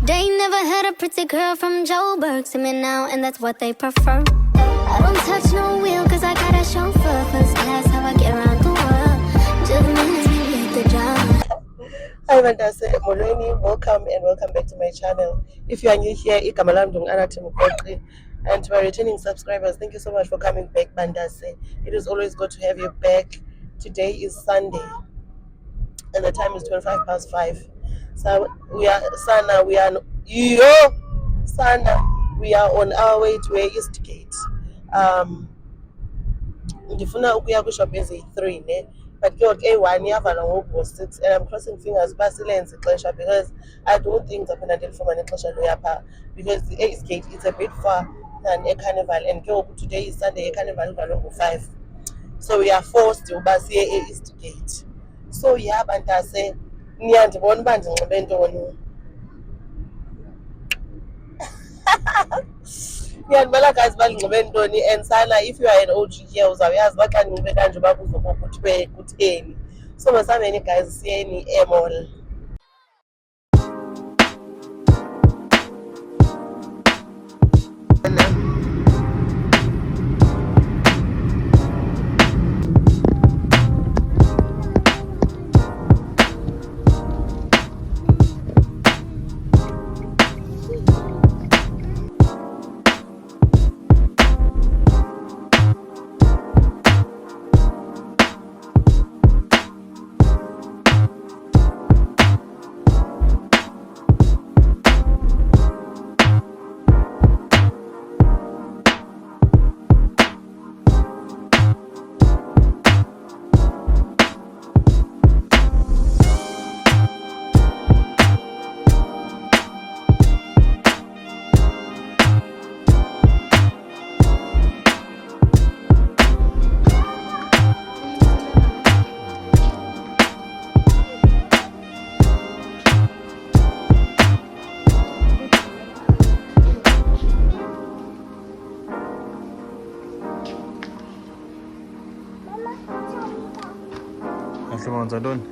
They never had a pretty girl from Joburg to me now, and that's what they prefer. I don't touch no wheel cause I got a chauffeur. First class, how I get around the world. Just minutes, maybe hit the job. Hi Mandase, Molweni, welcome and welcome back to my channel. If you are new here, igama lami Ndung'ana Mkhoqi, and to my returning subscribers, thank you so much for coming back, Mandase. It is always good to have you back. Today is Sunday and the time is 5:25. So we are we are on our way to Eastgate. Ndifuna ukuya kwishop eziyi-3 ne, but ke ngoku eyi-1 iyavala ngo-6 and I'm crossing fingers uba silenze ixesha because I don't think ndizaphinda ndilifumane ixesha loya phaa because the Eastgate it's a bit far than eCarnival, and ke ngoku today is Sunday, eCarnival ivalwe ngo-5, so we are forced uba siye e-Eastgate. So yeah, Bantase, niyandibona uba ndinxibe ntoni? Ngiyandibona guys uba ndinxibe ntoni, and sana if you are an OG here uzawuyazi uba xa ndinxibe kanje uba kuzoba kuthiwe kutheni. So masihambeni guys siyeni e-mall. Wenza ntoni?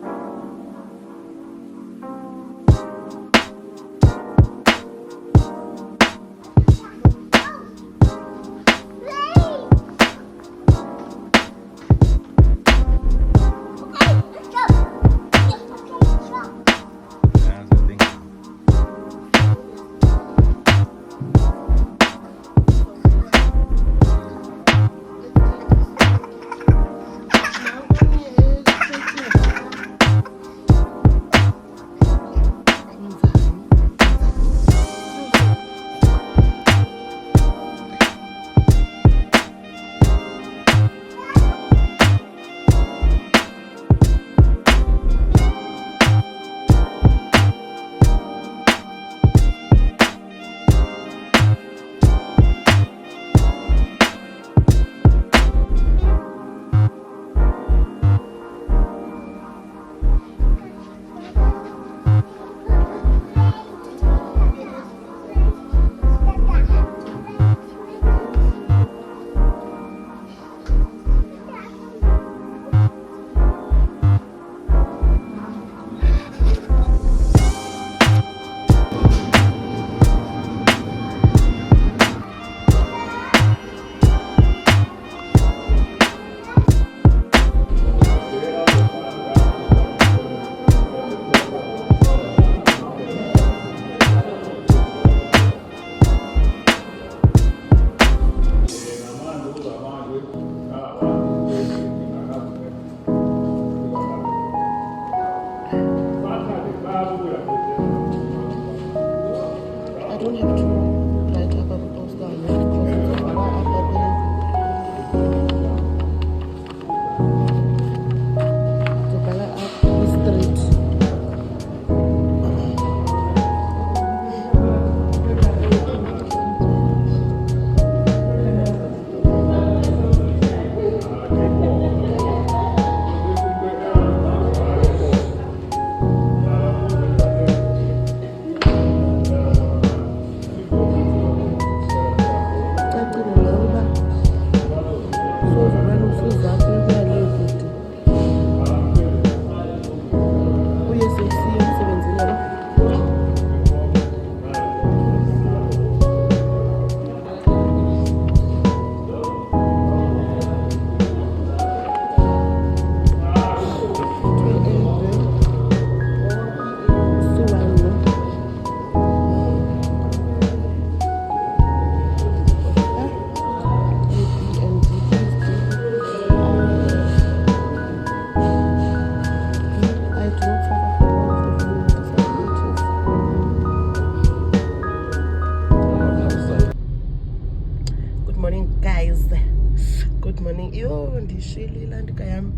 morning. Yo, ndishili landika yam.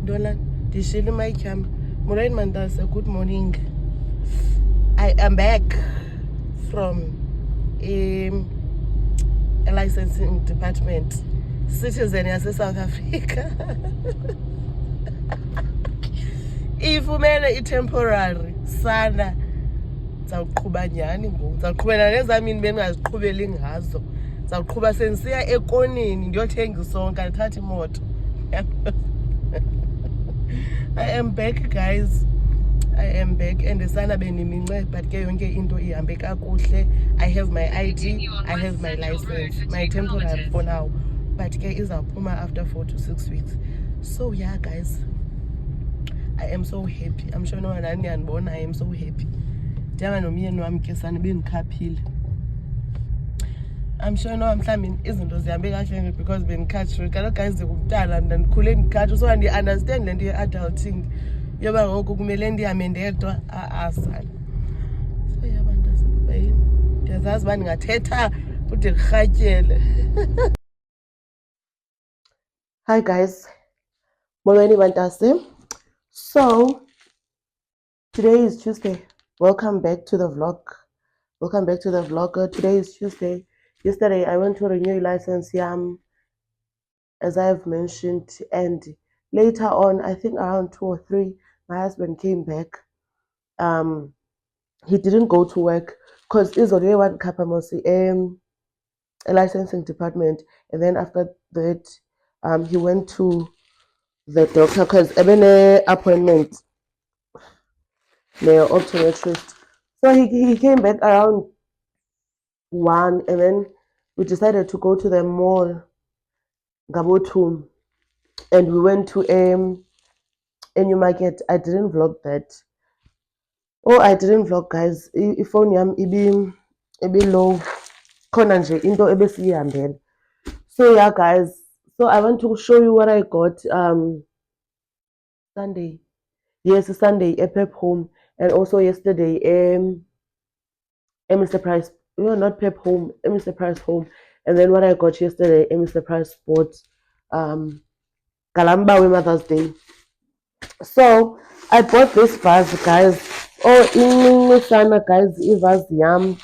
Dolan, ndishili mic yam. Moraine Mandasa, good morning. I am back from a licensing department. Citizen yase South Africa. Ifumene i-temporary sana zawuqhuba nyhani ngoku zawuqhubela nezamini bendingaziqhubeli ngazo zawuqhuba sendisiya ekoneni ndiyothenga isonka ndithatha imoto. I am back, guys. I am back and sana bendimince but ke yonke into ihambe kakuhle. I have my ID, I have my license, my temporary for now, but ke izawuphuma after 4 to 6 weeks. So yeah, guys, I am so happy. I'm sure no one aniyandibona. I am so happy. Ndihamba nomyeni wami ke sana bendikhaphile. I'm sure no mhlawumbi izinto zihambe kahle because bendikhatshile. Kaloku guys ngumntana ndandikhule ndikhatshwa so andi-understand le nto ye-adulting yoba ngoku kumele ndihambe ndedwa sana. So yabantu asebayini ndiyazazi uba ndingathetha ude kurhatyele. Hi guys, molweni bantase. So today is Tuesday. Welcome back to the vlog. Welcome back to the vlog. Today is Tuesday. Yesterday I went to renew license yam, as I've mentioned, and later on, I think around 2 or 3, my husband came back. He didn't go to work because he's only one kapamosi a licensing department, and then after that he went to the doctor because an appointment the optometrist. So he came back around 1, and then we decided to go to the mall, Gabotum, and we went to a new market. I didn't vlog that. Oh, I didn't vlog, guys. Phone yam ibi low. Khona nje into ebesiyihambela. So yeah, guys. So I want to show you what I got Sunday. Yes, Sunday a Pep Home, and also yesterday Mr. Price. No, not Pep Home, Mr. Price Home. And then what I got yesterday, Mr. Price Sports, Kalamba Mother's Day. So I bought this vase, guys. Oh, in Sana, guys, it was yum.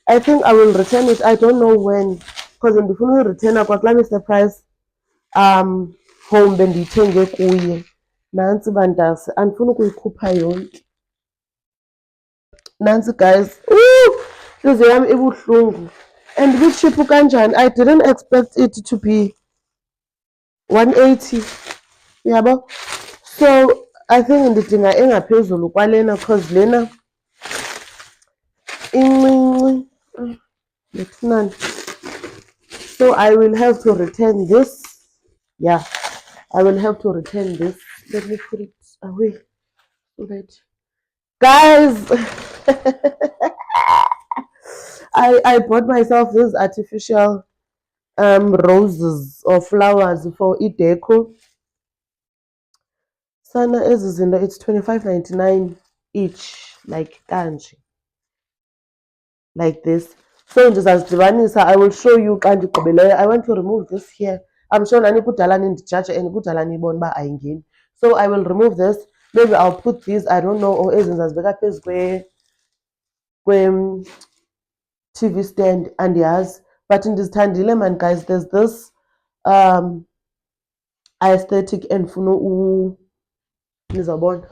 I think I will return it. I don't know when, because in the full return I got Mr. Price home bendiyithenge kuye. Nansi bantasi andifuna ukuyikhupha yonke. Nansi guys. Ooh, inhliziyo yami ibuhlungu. And bi-cheap kanjani. I didn't expect it to be 180. Yabo. So I think ndidinga engaphezulu kwalena because lena incinci. So I will have to return this. Yeah, I will have to return this. Let me put it away so that, guys, I bought myself this artificial roses or flowers for ideco. Sana ezizinto, it's 25.99 each, like kanji, like this. So ndizazidibanisa. I will show you xa ndigqibeleyo. I want to remove this here. I'm sure nani kudala nindijaje and kudala nibona uba ayingeni. So I will remove this. Maybe I'll put these, I don't know, or ezi ndizazibeka phezu kwe TV stand andiyazi. But ndizithandile man, guys. There's this aesthetic endifuna nizabona.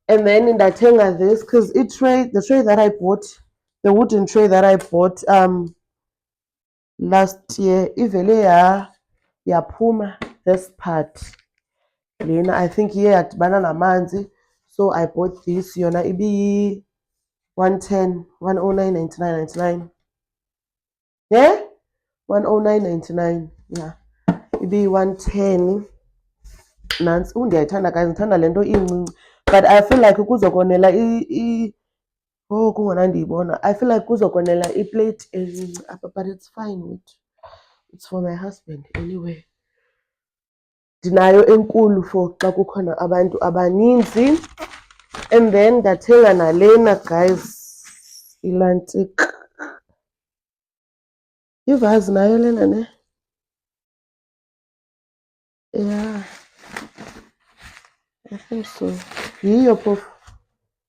And then ndathenga this because the tray that I bought, the wooden tray that I bought last year, ivele yaphuma this part. Lena, I think iye yadibana namanzi. So I bought this. Yona ibi 110, 109.99. Yeah? 109.99. Yeah. Ibi 110. Nansi ndiyayithanda guys, ngithanda le nto incinci. But I feel like kuzokonela oh kungona ndiyibona. I feel like kuzokonela iplate encinci apha, but it's fine. It's for my husband anyway. Ndinayo enkulu for xa kukhona abantu abaninzi. And then ndathenga nalena, guys, ilantik. Ivazi nayo lena ne. I think so. Yiyo phofu.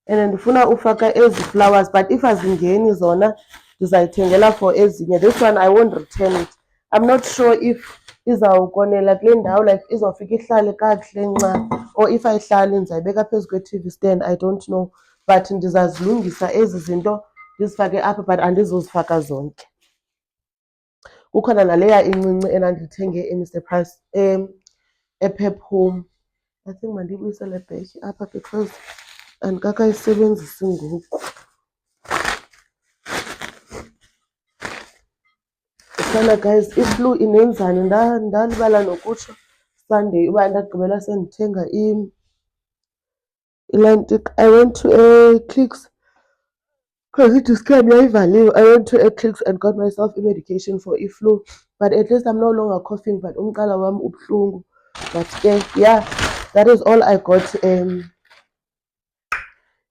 And ndifuna ufaka ezi flowers, but if azingeni zona ndizayithengela for ezinye. This one I won't return it. I'm not sure if izawukonela kule ndawo, like izawufika ihlale kakuhle nca, or if ayihlali ndizayibeka phezu kwe-TV stand, I don't know. But ndizazilungisa ezi zinto ndizifake apha, but andizozifaka zonke. Kukhona naleya incinci enandiyithenge eMr Price ePep Home. I think mandiyibuyise le bheki apha because andikakayisebenzisi ngoku. Sana guys, iflu inenzani ndalibala nokutsho Sunday uba ndagqibela sendithenga ilantic. I went to Clicks because i-Dischem yayivaliwe. I went to Clicks and got myself a-medication for iflu, but at least I'm no longer coughing, but umqala wam ubuhlungu. But yeah, that is all I got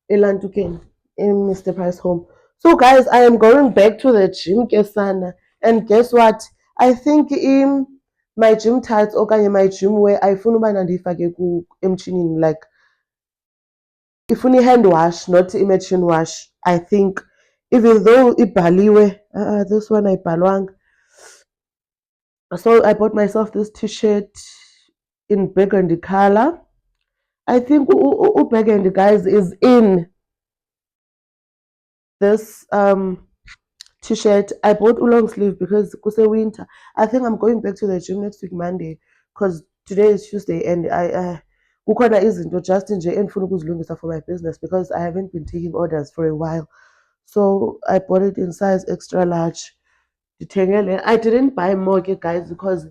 elantukeni in Mr Price Home. So guys, I am going back to the gym kesana, and guess what, I think my gym tights okanye my gym wear ayifuna uba ndiyifake emtshinini, like ifuna i-hand wash, not i-machine wash. I think even though ibhaliwe, this one ayibhalwanga. So I bought myself this t-shirt in burgundy color. I think burgundy, guys, is in this t-shirt. I bought a long sleeve because it's winter. I think I'm going back to the gym next week Monday because today is Tuesday, and I kukhona izinto just nje endifuna ukuzilungisa for my business because I haven't been taking orders for a while. So I bought it in size extra large. I didn't buy more, guys, because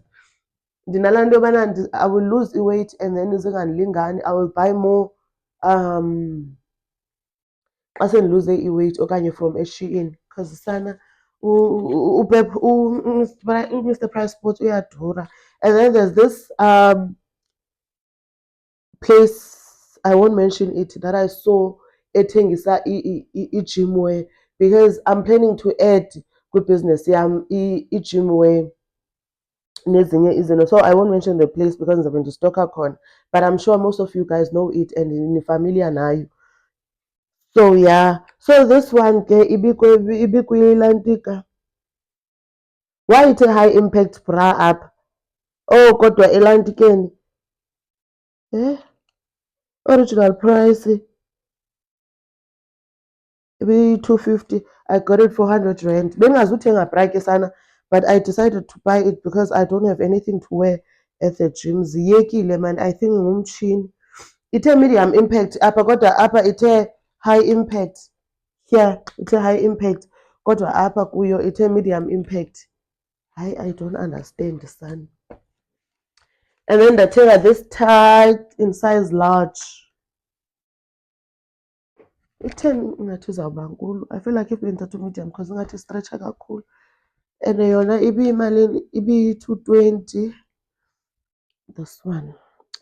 I will lose weight and then I will buy more xa sendiluze i-weight okanye from eShein because sana Mr Price Sports uyadura. And then there's this place, I won't mention it, that I saw ethengisa i-gym wear because I'm planning to add good business i-gym wear nezinye izinto. So I won't mention the place because ndizabe ndistoka khona, but I'm sure most of you guys know it and nifamiliar nayo. So yeah, so this one ke ibikwilantika. Why ithe high impact bra apha? Oh kodwa elantikeni original price ibi-250. I got it for 100 rand. Bengazuthenga bra ke sana, but I decided to buy it because I don't have anything to wear at the gym. Ziyekile man, I think ngumtshini. Ithe medium impact apha kodwa apha ithe high impact. Here ithe high impact kodwa apha kuyo ithe medium impact. I don't understand, son. And then ndathenga this tight in size large. I-10 ingathi izawuba nkulu. I feel like if bendithatha medium because ingathi stretcha kakhulu. And yona ibiyimalini, ibi-220. This one,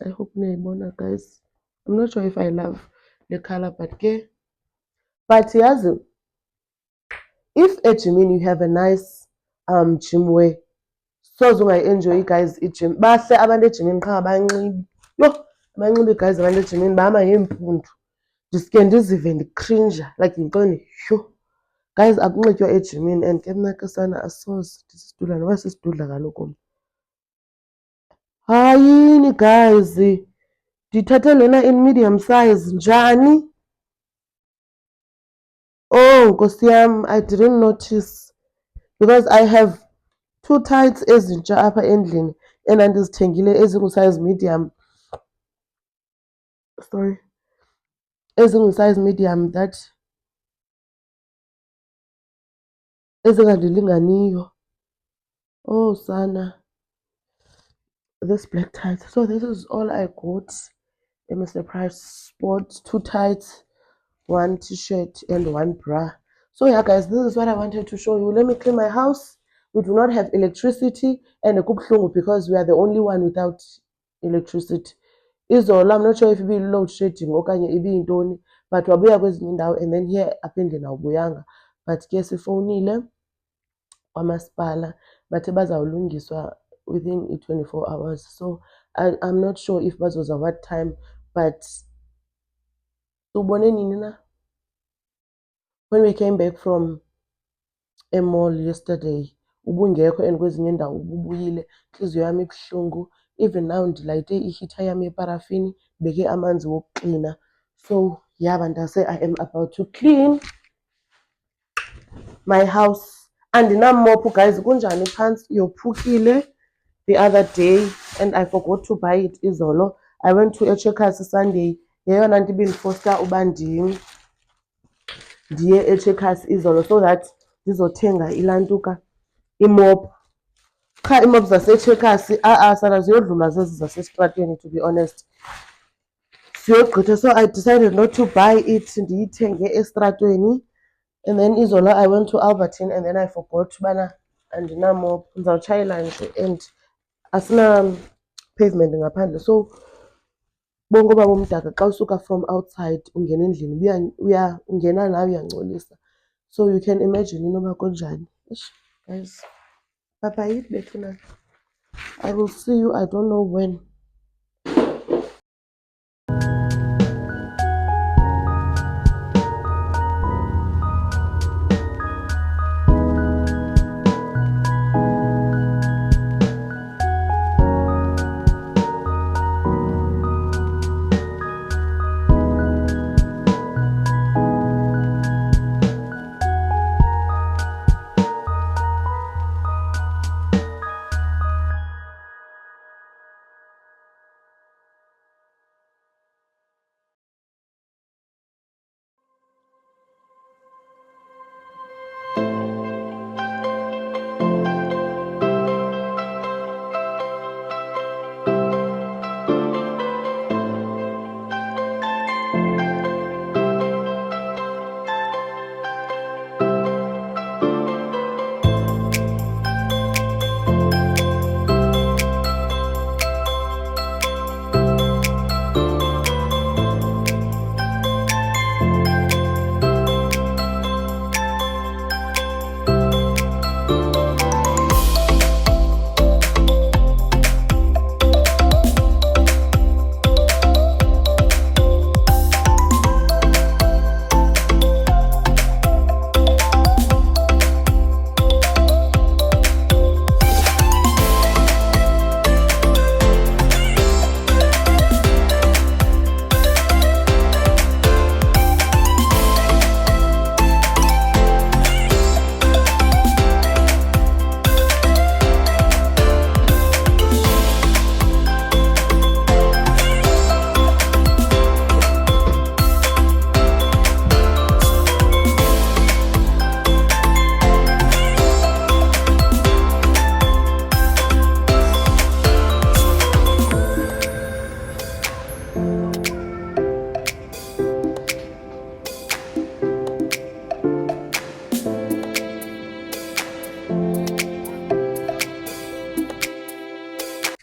I hope niyayibona, guys. I'm not sure if I love the color, but yazi, if ejimini you have a nice gym wear, soze ungayi-enjoyi, guys, ijim. Bahle abantu ejimini qha abanxibi. Yho, abanxibi, guys, abantu ejimini bahamba ngeempundu. Ndiske ndizive ndikrinja like yintoni. Yho, guys, akunxitywa ejimini and ke mna ke sana asoze ndisisidudla noba sisidudla kaloku mna. Hayini, guys, ndithathe lena in medium size njani? Oh nkosi yam, I didn't notice because I have two tights ezintsha apha endlini endandizithengile ezingu-size medium. Sorry, ezingu-size medium that ezingandilinganiyo. Oh sana, this black tight. So this is all I got in Mr Price Sport. 2 tights, 1 t-shirt and 1 bra. So yeah, guys, this is what I wanted to show you. Let me clean my house. We do not have electricity and kubuhlungu because we are the only one without electricity. Izolo, I'm not sure if ibi load shedding okanye ibiyintoni, but wabuya kwezinye indawo and then here apha endlini awubuyanga. But ke sifowunile kwamasipala bathe bazawulungiswa within 24 hours. So I'm not sure if bazoza what time, But ubone nini na? When we came back from a mall yesterday, ubungekho and kwezinye indawo ubuyile, inhliziyo yami ibuhlungu. Even now ndilayite ihitha yami yeparafini, beke amanzi wokuklina. So yaba ndase I am about to clean my house. Andinamophu guys, kunjani phansi yophukile the other day and I forgot to buy it izolo. I went to a Checkers Sunday. Yeyona nto ibindifosta uba ndiye eCheckers izolo so that ndizothenga ilantuka imop. Cha imop zaseCheckers sana ziyodlula zezi zasesitratweni, to be honest. Siyogqitha, so I decided not to buy it, ndiyithenge estratweni. And then izolo I went to Albertine and then I forgot ubana andinamop. Ndizawutshayela nje and asina pavement ngaphandle, so bonke obaba omdaka xa usuka from outside ungena endlini ungena nawe uyangcolisa. So you can imagine inoba kunjani. Guys, bye bye bethuna. I will see you, I don't know when.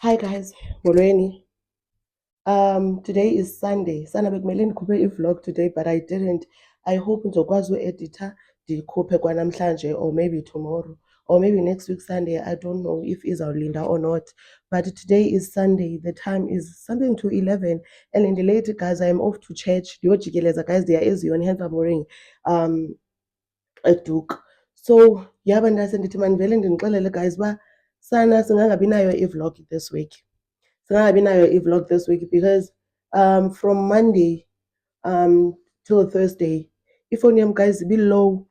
Hi guys, molweni. Today is Sunday. Sana bekumele ndikhuphe i-vlog today but I didn't. I hope ndizokwazi ueditha ndikhuphe kwanamhlanje or maybe tomorrow or maybe next week Sunday. I don't know if izawulinda or not. But today is Sunday. The time is something to 11 and in the late guys I am off to church. Ndiyojikeleza guys, they are eZion, hence I'm wearing eduke. So yaba ndase ndithi mandivele ndinixelele guys uba sana singangabi nayo i-vlog this week. Singangabi nayo i-vlog this week because from Monday till Thursday ifoni yam guys ibi-low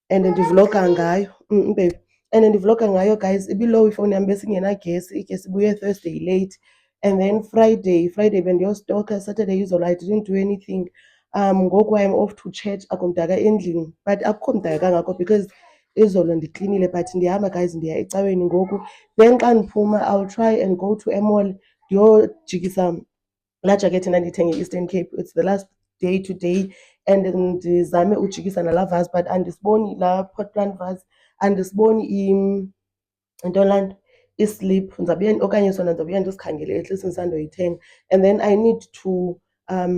and ndivloga ngayo babe, and ndivloga ngayo guys ibi-low ifoni yam besingenagesi, igesi ibuye Thursday late. And then Friday bendiyostoka. Saturday izolo I didn't do anything. Ngoku I'm off to church, akumdaka endlini but akukho mdaka kangako because izolo ndiklinile. But ndihamba guys ndiya ecaweni ngoku, then xa ndiphuma I'll try and go to a mall ndiyojikisa laa jacket ndandiyithenge e-Eastern Cape. It's the last day today and ndizame ujikisa nalaa vase but andisiboni laa pot plant vase, andisiboni intolana islip. Okanye sona ndizawubuya ndisikhangele at least ndisandoyithenga. And then I need to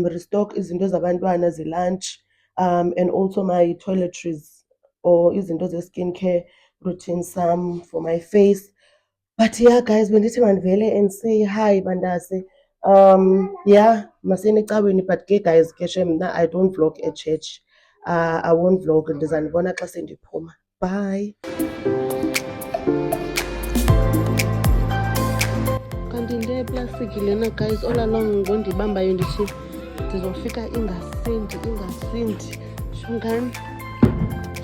restock izinto zabantwana ze-lunch and also my toiletries or izinto ze-skin care routine some for my face. But yeah guys, bendithi mandivele and say hi bandase. Yeah, Masenicabini, but ke guys ke shem mna I don't vlog at church. I won't vlog, ndizanibona xa sendiphuma. Bye. Kanti nje eplastic lena guys all along ngondibambayo ndithi ndizofika ingasindi shungani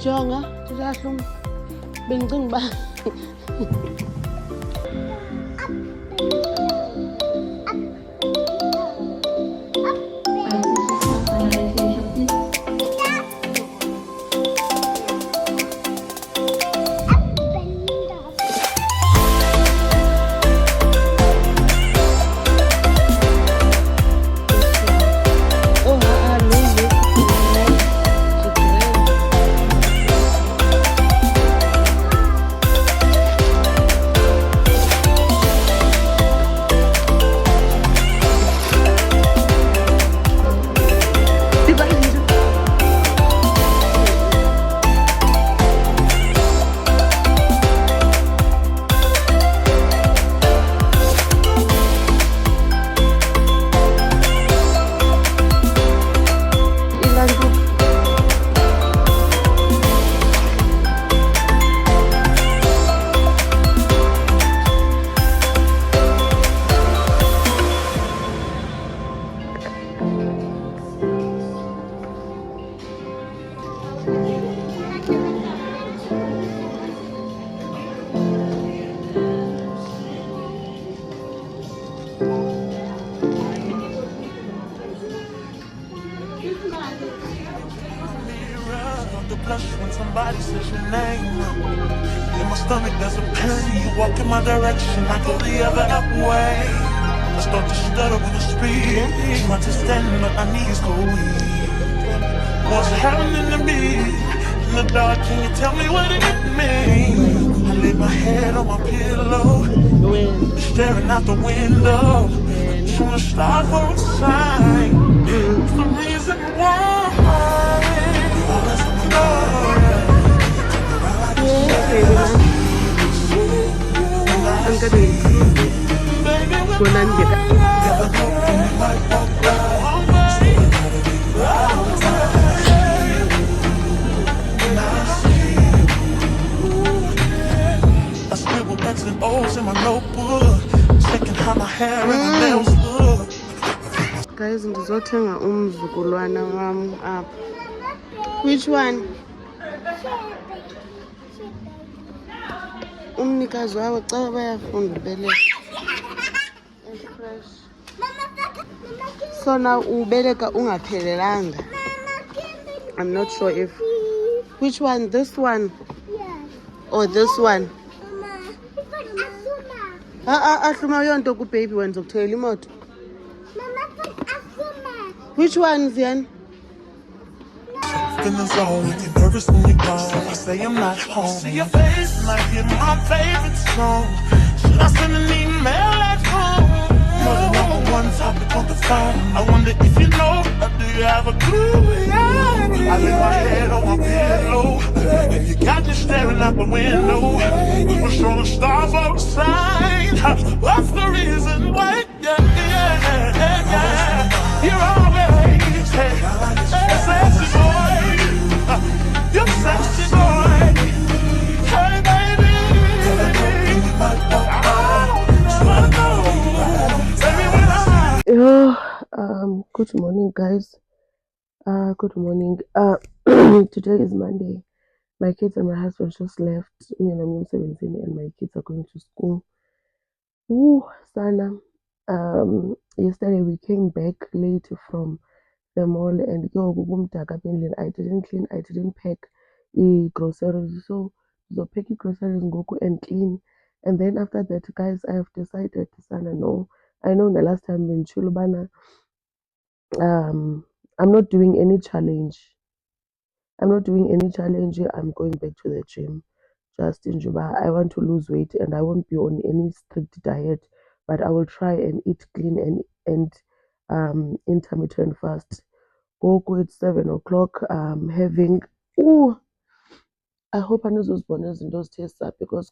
jonga ndizahluma bendicinga uba The blush when somebody says your name. In my stomach there's a pain. You walk in my direction, I go the other way. I start to stutter with the speed. Want to stand but my knees go weak. What's happening to me? In the dark, can you tell me what it means? I lay my head on my pillow, staring out the window. Trying to start for a sign. It's the reason why. I scribble X and O's in my notebook, checking how my hair and my nails look. Guys, ndizothenga umzukulwana wam apha. Which one? Umnikazi wabo xa bayafunda ubeleka. Fresh. So now ubeleka ungaphelelanga. I'm not sure if. Which one? This one? Or this one? Ahluma yonto ku baby wenza ukuthela imoto. Which one, Zian? Feelings all when you're nervous when you're gone. I say I'm not home. See your face and I hear my favorite song. Should I send an email at home? You're the number one topic on the phone. I wonder if you know, or do you have a clue? Yeah. I lay my head on my pillow, and you got me staring out the window. We were trying to start for a sign. What's the reason? Wait, yeah. You're always sexy boy. You're sexy boy. Hey baby, good morning, guys. Good morning. Today is Monday. My kids and my husband just left. Me and I'm 17, and my kids are going to school. Ooh, Sana. Yesterday we came back late from the mall, and I didn't clean, I didn't pack groceries. So pack groceries and clean. And then after that, guys, I have decided, Sana, no. I know the last time in Chulubana, I'm not doing any challenge. I'm going back to the gym. Just in Juba, I want to lose weight and I won't be on any strict diet, but I will try and eat clean and intermittent fast. Go at 7 o'clock. Having I hope I know those bonus and those tastes up because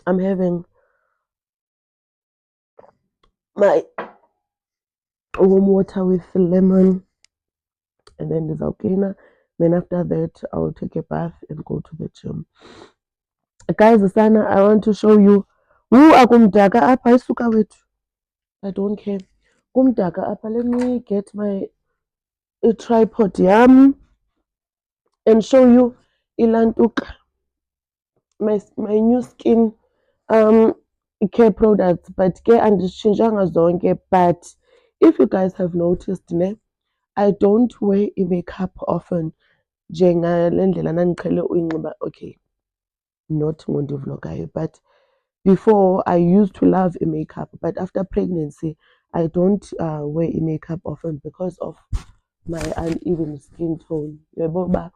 I'm having my warm water with lemon, and then there's our cleaner. Then after that, I'll take a bath and go to the gym. Guys, Sana, I want to show you. Who akumdaka apha isuka wethu. I don't care. Kumdaka apha. Let me get my tripod yam and show you ilantuka, my new skin care products, but ke andizitshintshanga zonke. But if you guys have noticed, ne, I don't wear makeup often njengale ndlela nandiqhele uyinxiba. Okay, not ngondivlogayo, but before I used to love makeup, but after pregnancy I don't wear makeup often because of my uneven skin tone. Uyabo uba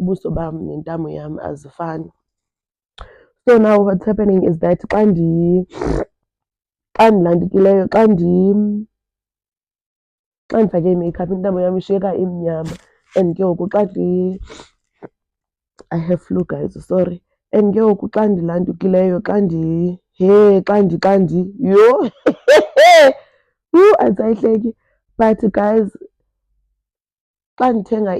ubuso bam nentamo yam azifani. So now what's happening is that xa ndilandikileyo, xa ndifake imakeup intamo yam ishiyeka imnyama, and ke ngoku xa I have flu, guys, sorry. And ke ngoku xa ndilandukileyo, xa ndi yho asayihleki. But guys, xa ndithenga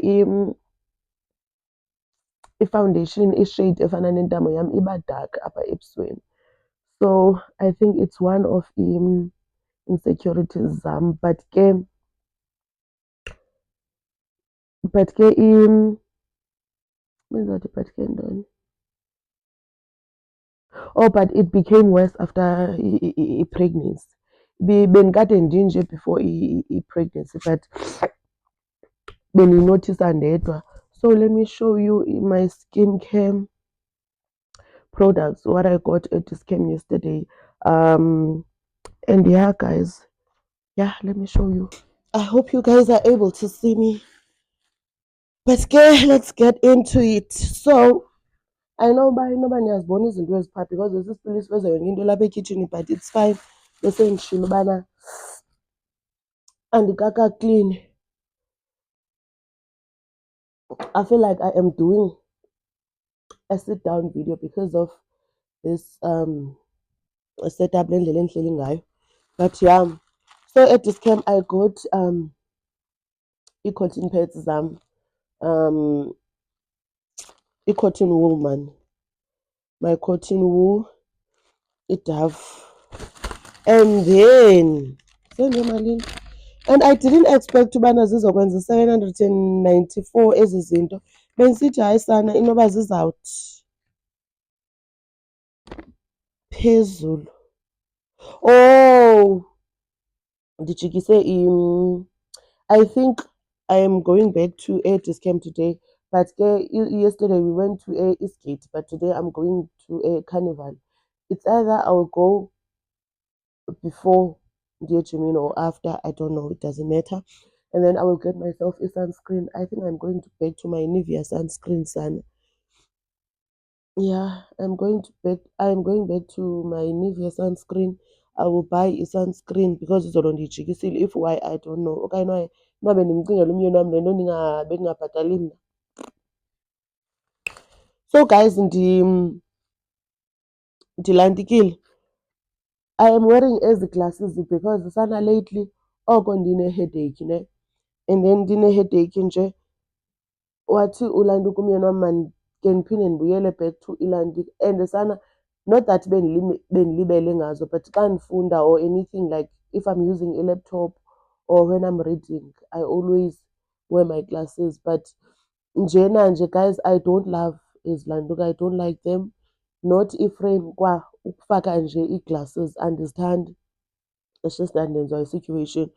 i-foundation ishade efana nentamo yam iba dark apha ebusweni. So I think it's one of insecurities zam. But ke but ntoni? Oh, but it became worse after pregnancy. Bendikade ndinje before pregnancy, but bendinothisa ndedwa. So let me show you my skincare products, what I got at Dis-Chem yesterday. And yeah, guys, yeah, let me show you. I hope you guys are able to see me. But let's get into it. So I know by nobody has born izinto ezipha because this is police veza yonke into lapha ekitchen, but it's fine. Bese ngishilo bana andikaka clean. I feel like I am doing a sit down video because of this setup lendlela endihleli ngayo. But yeah, so at Dis-Chem I got cotton pads zam, cotton wool, man, my cotton wool, Dove, and then and I didn't expect ubana zizokwenza 794 ezi zinto. Benisithi hayi sana inoba zizawuthi phezulu. Oh, ndijikise I think I am going back to Dis-Chem today, but yesterday we went to Eastgate, but today I'm going to Carnival. It's either I'll go before Jimino or after, I don't know, it doesn't matter. And then I will get myself a sunscreen. I think I'm going to back to my Nivea sunscreen, son. Yeah, I'm going back to my Nivea sunscreen. I will buy a sunscreen because it's on the jikisile. If why, I don't know. Okay, no, nobe ndimcingela umyeni wam le nto bendingabhatali mna. So guys, ndilandikile. I am wearing ezi glasses because sana lately oko ndine-headache, ne, and then ndine-headache nje wathi ulantuka umyeni wam mandike ndiphinde ndibuyele back to ilantuka. And sana, not that bendilibele ngazo, but xa ndifunda or anything, like if I'm using a laptop or when I'm reading, I always wear my glasses. But njena nje, guys, I don't love izilantuka. I don't like them. Not iframe kwa ukufaka nje ii-glasses andizithandi. It's just that ndenziwa yi-situation.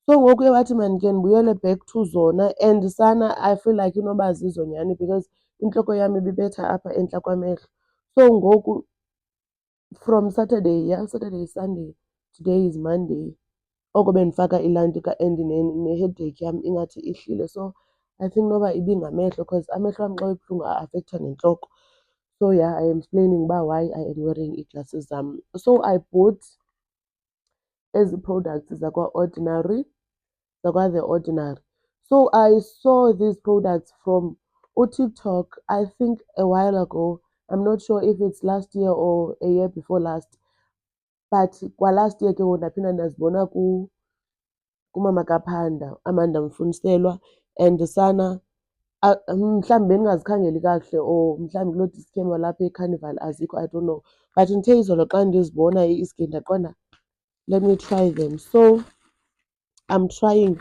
So ngoku wathi mandike ndibuyele back to zona, and sana I feel like inoba zizo nyhani because intloko yam ibibetha apha entla kwamehlo. So ngoku from Saturday, yeah, Saturday, Sunday, today is Monday, oko bendifaka ilantuka and ne-headache yam ingathi ihlile. So I think noba ibingamehlo because amehlo am xa ebuhlungu a-affectha nentloko. So yeah, I am explaining about why I am wearing ii-glasses zam. So I bought ezi products zakwa-Ordinary, zakwa-The Ordinary. So I saw these products from TikTok, I think a while ago. I'm not sure if it's last year or a year before last. But kwa last year ke ndaphinda ndazibona kumama kaPhanda, Amanda Mfuniselwa, and sana mhlawumbi bendingazikhangeli kakuhle or mhlawumbi kuloo discount walapha eCarnival azikho, I don't know. But ndithe izolo xa ndizibona i-eSkate ndaqonda let me try them. So I'm trying.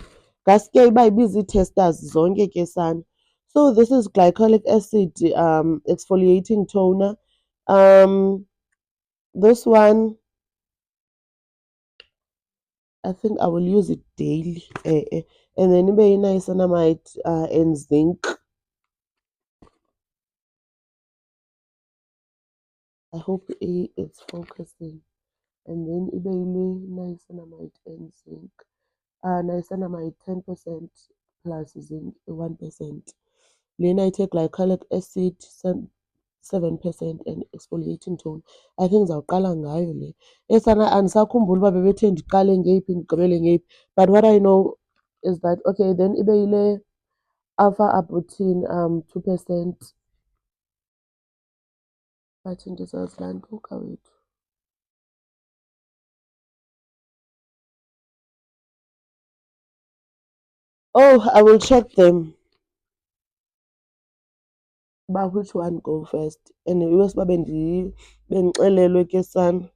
Gaske iba ibiza ii-testers zonke ke sana. So this is glycolic acid exfoliating toner. This one I think I will use it daily. And then ibe niacinamide and zinc. I hope it's focusing. And then ibe niacinamide and zinc. Niacinamide 10% plus zinc 1%. Lena ithe glycolic acid 7% and exfoliating tone. I think ndizawuqala ngayo le. Esana andisakhumbuli uba bebethe ndiqale ngeyiphi ndigqibele ngeyiphi. But what I know is that okay, then ibe yile alpha arbutin 2%. But ndizazilantuka wethu. Oh, I will check them. But which one go first? And iwesi uba bendixelelwe ke sana.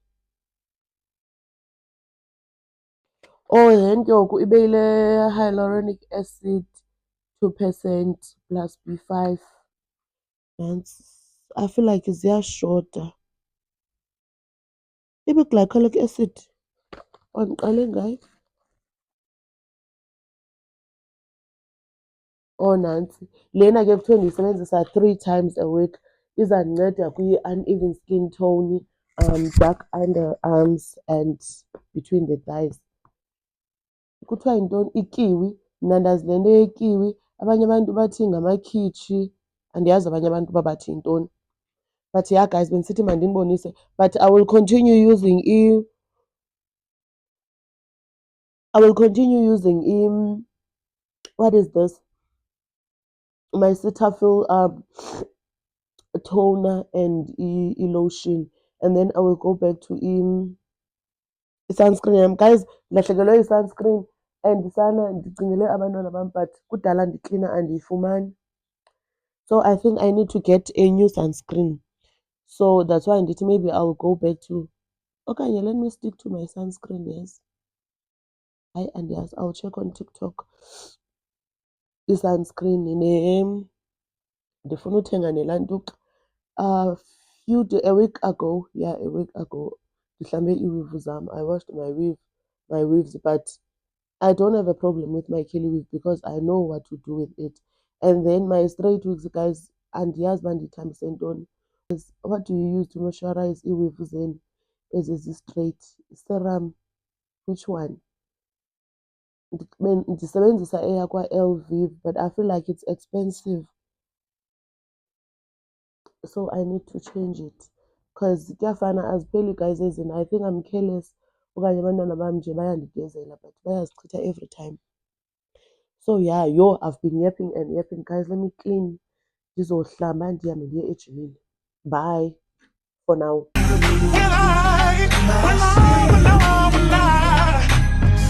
Oh, then ngoku ibe yile hyaluronic acid 2% plus B5. And I feel like ziyashota. Ibe glycolic acid ondiqale ngayo. Oh nantsi. Lena ke kuthiwe ndiyisebenzisa 3 times a week. Izandinceda kwi-uneven skin tone, dark underarms and between the thighs. Kuthiwa yintoni? Ikiwi. Mna ndazi le nto yekiwi. Abanye abantu bathi ngamakhitshi. Andiyazi abanye abantu uba bathi yintoni. But yeah guys, bendisithi mandinibonise. But I will continue using what is this? My Cetaphil toner and lotion. And then I will go back to sunscreen yam. Guys, ndilahlekelwe yi-sunscreen and sana ndigcinele abantwana bam but kudala ndiklina andiyifumani. So I think I need to get a new sunscreen. So that's why ndithi maybe I'll go back to okanye let me stick to my sunscreen, yes. And yes, I'll check on TikTok. I-sunscreen ndifuna uthenga nelantuka. A week ago, ndihlambe iiweave zam. I washed my weaves, but I don't have a problem with my curly weave because I know what to do with it. And then my straight wigs, guys, andiyazi uba ndiyithambise ntoni. What do you use to moisturize iiweave zenu straight? Serum. Which one? Ndisebenzisa eyakwa-LV, but I feel like it's expensive. So I need to change it. Because kuyafana azipheli guys ezinto. I think I'm careless. Okanye abantwana bam nje bayandigezela but bayazichitha every time. So yeah, I've been yapping and yapping. Guys, let me clean. Ndizohlamba ndihambe ndiye ejimini. Bye for now. When I